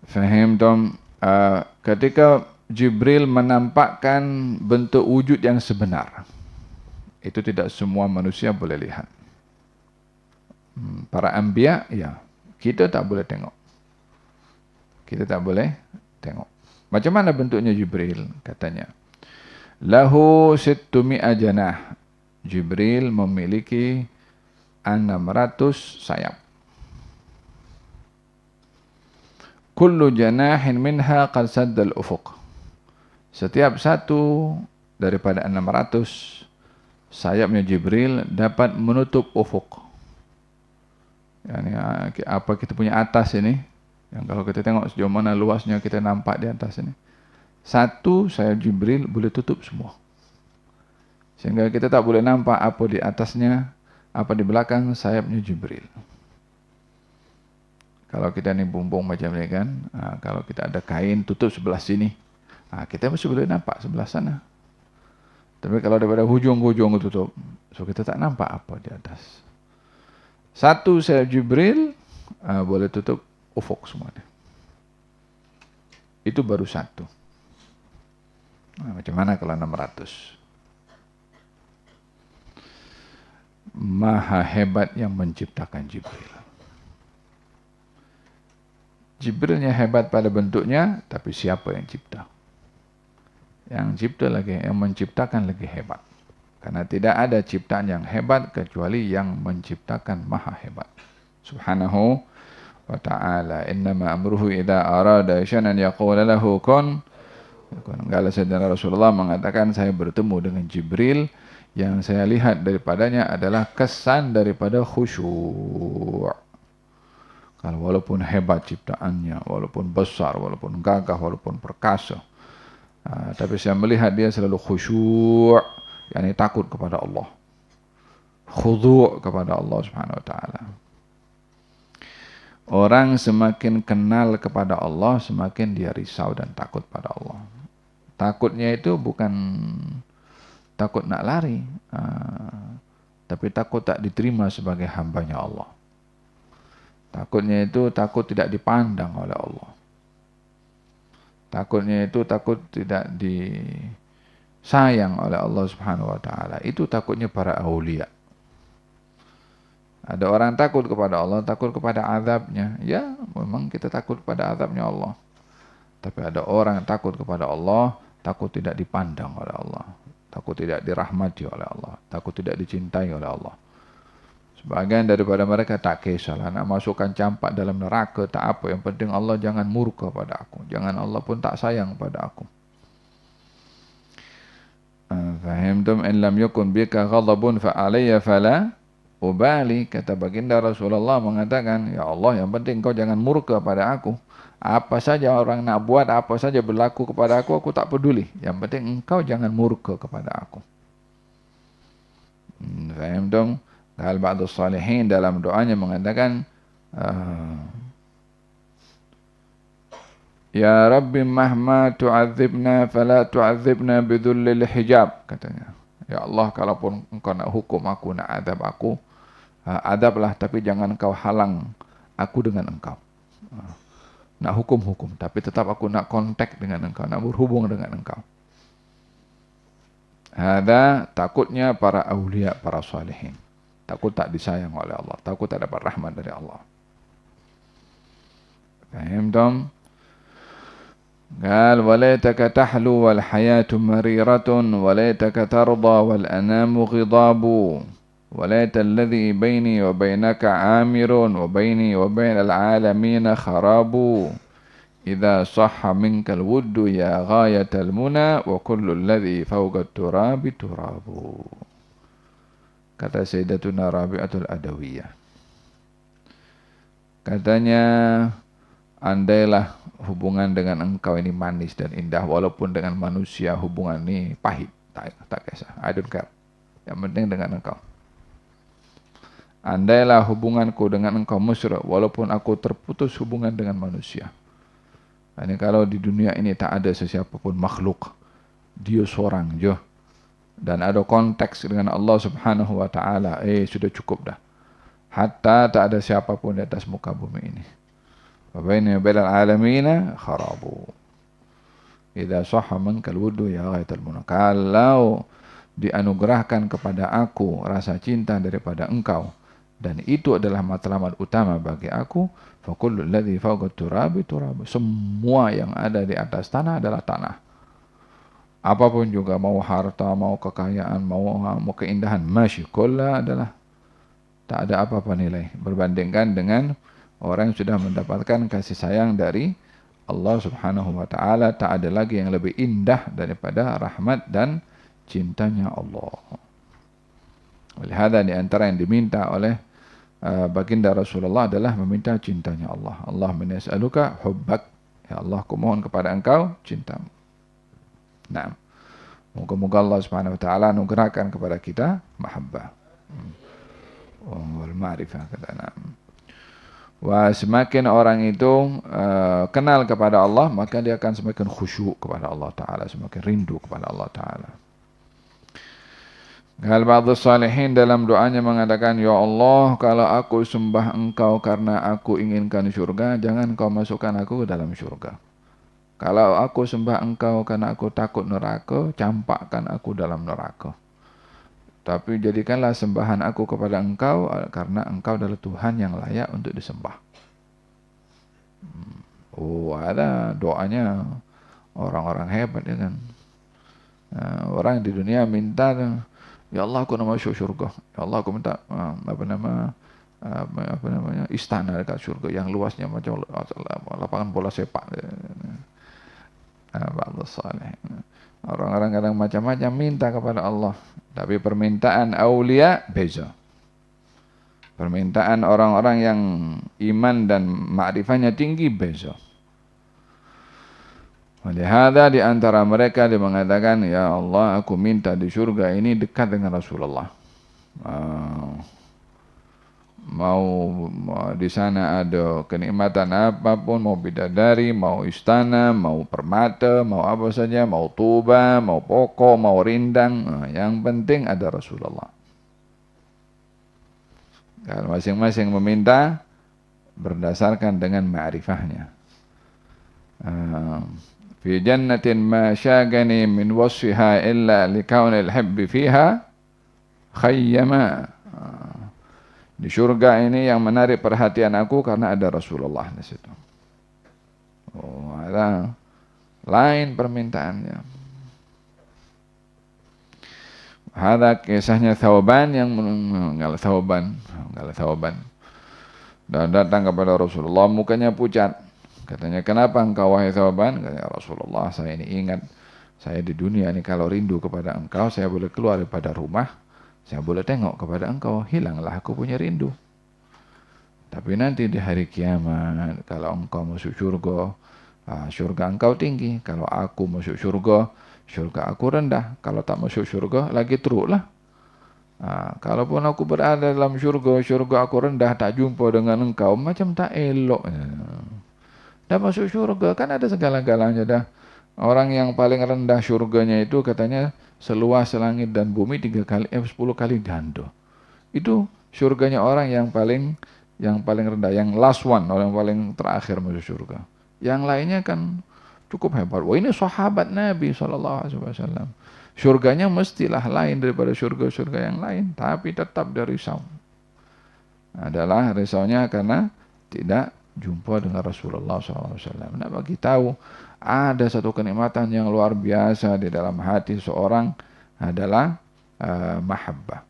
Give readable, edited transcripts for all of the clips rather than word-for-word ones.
Fahim Tom? Ketika Jibril menampakkan bentuk wujud yang sebenar, itu tidak semua manusia boleh lihat. Para anbiya, ya, kita tak boleh tengok. Kita tak boleh tengok. Macam mana bentuknya Jibril? Katanya, lahu sittumi'a janah. Jibril memiliki 600 sayap. Kullu janahin minha qad saddal ufuq. Setiap satu daripada 600 sayapnya Jibril dapat menutup ufuk. Yani apa kita punya atas ini, yang kalau kita tengok sejauh mana luasnya kita nampak di atas ini. Satu sayap Jibril boleh tutup semua. Sehingga kita tak boleh nampak apa di atasnya, apa di belakang sayapnya Jibril. Kalau kita ni bumbung macam ni kan, kalau kita ada kain tutup sebelah sini, kita masih boleh nampak sebelah sana. Tapi kalau daripada hujung ke hujung tutup, so kita tak nampak apa di atas. Satu sayap Jibril boleh tutup ufuk semuanya. Itu baru satu. Macam mana kalau 600? Maha hebat yang menciptakan Jibril. Jibrilnya hebat pada bentuknya, tapi siapa yang cipta? Yang cipta lagi, yang menciptakan lagi hebat. Karena tidak ada ciptaan yang hebat kecuali yang menciptakan maha hebat. Subhanahu wa ta'ala. Innama amruhu idza arada syai'an yaqulu lahu kun. Kalau Sayyidina Rasulullah mengatakan, saya bertemu dengan Jibril, yang saya lihat daripadanya adalah kesan daripada khusyuk. Kalau walaupun hebat ciptaannya, walaupun besar, walaupun gagah, walaupun perkasa, tapi saya melihat dia selalu khusyuk, yakni takut kepada Allah, khudu' kepada Allah Subhanahu wa ta'ala. Orang semakin kenal kepada Allah, semakin dia risau dan takut pada Allah. Takutnya itu bukan takut nak lari, tapi takut tak diterima sebagai hambanya Allah. Takutnya itu takut tidak dipandang oleh Allah. Takutnya itu takut tidak disayang oleh Allah Subhanahu wa ta'ala. Itu takutnya para aulia. Ada orang takut kepada Allah, takut kepada azabnya. Ya, memang kita takut kepada azabnya Allah. Tapi ada orang takut kepada Allah, takut tidak dipandang oleh Allah, takut tidak dirahmati oleh Allah, takut tidak dicintai oleh Allah. Sebagian daripada mereka tak kisahlah nak masukkan campak dalam neraka, tak apa, yang penting Allah jangan murka pada aku, jangan Allah pun tak sayang pada aku. Fahimtum? In lam yakun bika ghadabun fa alayya fala ubali. Kata baginda Rasulullah mengatakan, ya Allah, yang penting kau jangan murka pada aku. Apa saja orang nak buat, apa saja berlaku kepada aku tak peduli. Yang penting engkau jangan murka kepada aku. Fahimtum? Hal ba'du salihin dalam doanya mengatakan, ya Rabbi mahma tu'adzibna fala tu'adzibna bidhullil hijab, katanya. Ya Allah, kalaupun engkau nak hukum aku, nak adab aku, adablah, tapi jangan kau halang aku dengan engkau. Nak hukum-hukum, tapi tetap aku nak kontak dengan engkau, nak berhubung dengan engkau. Ada takutnya para awliya, para salihin. Takut tak disayang oleh Allah, takut tak dapat rahmat dari Allah. Fahimtum? قال وليتك تحلو والحياة مريرة وليتك ترضى والأنام غضاب وليت الذي بيني وبينك عامر وبيني وبين العالمين خراب إذا صح منك الود يا غاية المنى وكل الذي فوق التراب تراب. Kata Sayyidatuna Rabi'atul Adawiyah, katanya, andailah hubungan dengan engkau ini manis dan indah, walaupun dengan manusia hubungan ini pahit, tak kisah, I don't care, yang penting dengan engkau. Andailah hubunganku dengan engkau mesra, walaupun aku terputus hubungan dengan manusia. Ini kalau di dunia ini tak ada sesiapa pun makhluk, dia seorang je, dan ada konteks dengan Allah Subhanahu wa ta'ala, sudah cukup dah. Hatta tak ada siapapun di atas muka bumi ini. Wa baini wa bainal alamina kharabu. Idza sahha mankal wudu ya ghaital muna. Kalau dianugerahkan kepada aku rasa cinta daripada engkau, dan itu adalah matlamat utama bagi aku, fa kullu alladhi fawqa turabi turab. Semua yang ada di atas tanah adalah tanah. Apapun juga, mau harta, mau kekayaan, mau keindahan, masyikulla adalah tak ada apa-apa nilai berbandingkan dengan orang yang sudah mendapatkan kasih sayang dari Allah Subhanahu wa taala. Tak ada lagi yang lebih indah daripada rahmat dan cintanya Allah. Oleh hada, di antara yang diminta oleh baginda Rasulullah adalah meminta cintanya Allah. Allahumma nas'aluka hubbak. Ya Allah, aku mohon kepada engkau cintamu. Nah, moga-moga Allah Subhanahu wa taala anugerahkan kepada kita mahabbah. Wal ma'rifah kata Nabi. Wah, semakin orang itu kenal kepada Allah, maka dia akan semakin khusyuk kepada Allah Ta'ala, semakin rindu kepada Allah Ta'ala. Hal ba'du salihin dalam doanya mengatakan, ya Allah, kalau aku sembah engkau karena aku inginkan syurga, jangan kau masukkan aku ke dalam syurga. Kalau aku sembah engkau karena aku takut neraka, campakkan aku dalam neraka. Tapi jadikanlah sembahan aku kepada engkau karena engkau adalah Tuhan yang layak untuk disembah. Oh, ada doanya orang-orang hebat ya kan. Orang di dunia minta, ya Allah aku nak masuk syurga. Ya Allah aku minta istana dekat syurga yang luasnya macam lapangan bola sepak. Ba'dhu salih. Orang-orang kadang macam-macam minta kepada Allah, tapi permintaan aulia beza. Permintaan orang-orang yang iman dan ma'rifahnya tinggi beza. Walihada di antara mereka dia mengatakan, ya Allah, aku minta di surga ini dekat dengan Rasulullah. Mau di sana ada kenikmatan apapun, mau bidadari, mau istana, mau permata, mau apa saja, mau tuba, mau pokok, mau rindang, yang penting ada Rasulullah. Kalau masing-masing meminta berdasarkan dengan ma'rifahnya. Fi jannatin ma syagani min wasfiha illa likaunil hibbi fiha khayyama. Di surga ini yang menarik perhatian aku karena ada Rasulullah di situ. Oh, ada lain permintaannya. Ada kisahnya Thauban yang Thauban dan datang kepada Rasulullah, mukanya pucat. Katanya, kenapa engkau wahai Thauban? Katanya, Rasulullah, saya ini ingat saya di dunia ini kalau rindu kepada engkau, saya boleh keluar daripada rumah, saya boleh tengok kepada engkau, hilanglah aku punya rindu. Tapi nanti di hari kiamat, kalau engkau masuk syurga, syurga engkau tinggi. Kalau aku masuk syurga, syurga aku rendah. Kalau tak masuk syurga, lagi teruklah. Kalaupun aku berada dalam syurga, syurga aku rendah, tak jumpa dengan engkau, macam tak elok. Dah masuk syurga, kan ada segala-galanya dah. Orang yang paling rendah syurganya itu katanya seluas langit dan bumi 10 kali ganda. Itu syurganya orang yang paling rendah, yang last one, orang yang paling terakhir masuk syurga. Yang lainnya kan cukup hebat. Wah, ini sahabat Nabi SAW. Syurganya mestilah lain daripada syurga-syurga yang lain, tapi tetap dia risau. Adalah risaunya karena tidak jumpa dengan Rasulullah SAW. Nak bagi tahu ada satu kenikmatan yang luar biasa di dalam hati seorang adalah mahabbah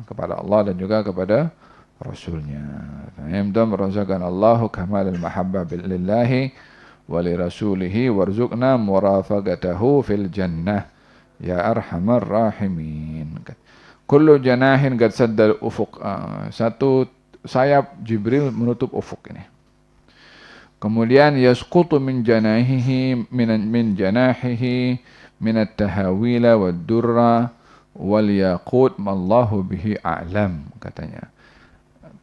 kepada Allah dan juga kepada Rasulnya. Fahimtum, razaqan Allahu kamal al-mahabbah lillahi wa li rasulihi warzuqna murafaqatahu fil jannah ya arhamar rahimin. Kullu janahin qad sadda al-ufuq. Satu sayap Jibril menutup ufuk ini. Kemudian yasqutu min janahihi min janahihi min at-tahawila wad-durra wal yaqut mallahu bihi a'lam, katanya.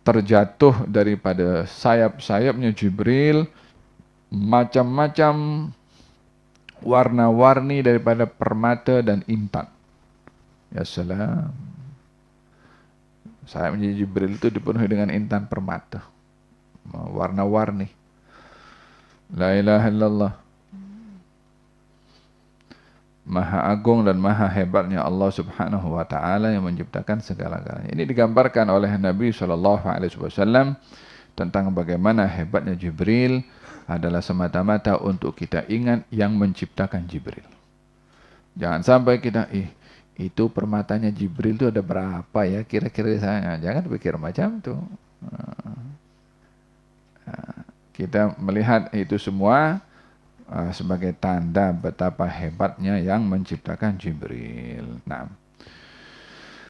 Terjatuh daripada sayap-sayapnya Jibril macam-macam warna-warni daripada permata dan intan. Ya salam. Sayapnya Jibril itu dipenuhi dengan intan permata, warna-warni. La ilaha illallah. Maha agung dan maha hebatnya Allah Subhanahu wa taala yang menciptakan segala-galanya. Ini digambarkan oleh Nabi sallallahu alaihi wasallam tentang bagaimana hebatnya Jibril adalah semata-mata untuk kita ingat yang menciptakan Jibril. Jangan sampai kita itu permatanya Jibril itu ada berapa ya kira-kira saya. Jangan pikir macam itu. Kita melihat itu semua sebagai tanda betapa hebatnya yang menciptakan Jibril. Nah,